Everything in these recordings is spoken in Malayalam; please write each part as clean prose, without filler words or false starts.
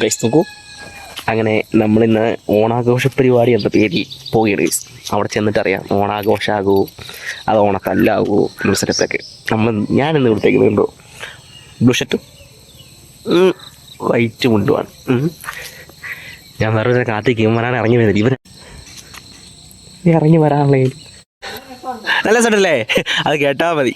ഗൈസ് നോക്കൂ, അങ്ങനെ നമ്മളിന്ന് ഓണാഘോഷ പരിപാടി എന്ന പേരിൽ പോവുകയാണ് ഗൈസ്. അവിടെ ചെന്നിട്ടറിയാം ഓണാഘോഷമാകുമോ അത് ഓണക്കല്ലാകുമോ ബ്ലൂ സെറ്റപ്പൊക്കെ. ഞാനിന്ന് കൊടുത്തേക്കുന്നുണ്ടോ ബ്ലൂ ഷർട്ടും വൈറ്റ് മുണ്ടുമാണ്. ഞാൻ വേറെ കാത്തിക്കും വരാൻ ഇറങ്ങി വരുന്നില്ല. ഇറങ്ങി വരാനുള്ള നല്ല സെറ്റല്ലേ, അത് കേട്ടാ മതി.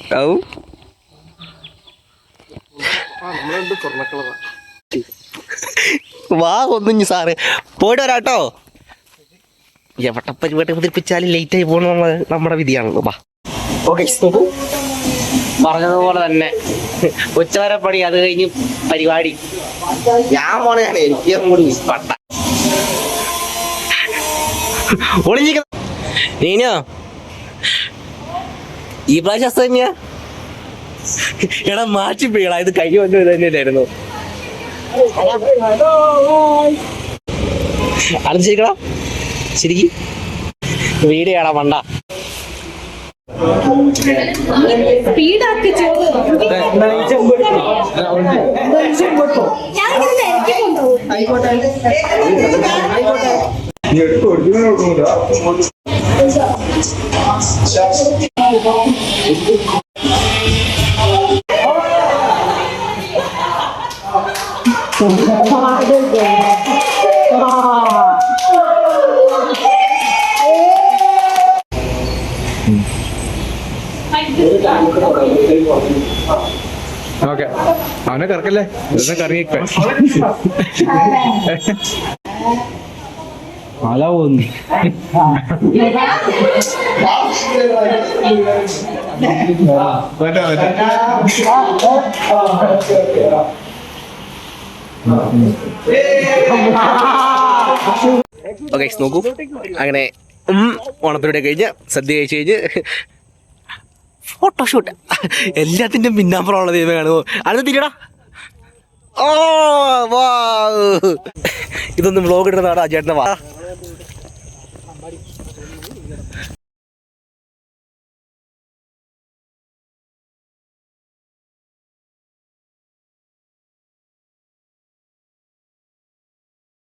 വാ ഒന്നിഞ്ഞു സാറ് പോയിട്ട് വരാട്ടോ. എവട്ടപ്പരിപാടി അവതരിപ്പിച്ചാലും ലേറ്റായി പോകണം നമ്മുടെ വിധിയാണല്ലോ. വാ ഓക്കെ നോക്കൂ, പറഞ്ഞതുപോലെ തന്നെ ഉച്ചവരെ പണി, അത് കഴിഞ്ഞ് പരിപാടി. ഞാൻ പോണെയാണ് എനിക്ക് കൂടി പട്ട ഒളിഞ്ഞിരിക്കുന്ന നീനോ ഈ പ്രാവശ്യം തന്നെയാ. എടാ മാറ്റിപ്പോയിടാ, ഇത് കൈ വന്നു തന്നെയായിരുന്നു. അലച്ചിരിക്കടാ ശരിക്കും വീഡിയോ ആടാ മണ്ട. ഓക്കെ, അവനെ കറക്കല്ലേ, കറങ്ങിക്ക അല പോന്നു. ഓക്കെ നോക്കൂ, അങ്ങനെ ഓണപ്പരിപാടി കഴിഞ്ഞ് സദ്യ കഴിച്ച് കഴിഞ്ഞ് ഫോട്ടോഷൂട്ട് എല്ലാത്തിൻ്റെ പിന്നാമ്പുറമുള്ള ദൈവം കാണുമോ. അടുത്ത് തിരിയടാ. ഓ വാ, ഇതൊന്നും വ്ളോഗ് ഇടുന്നതാണ് ആ ചേട്ടനെ. വാ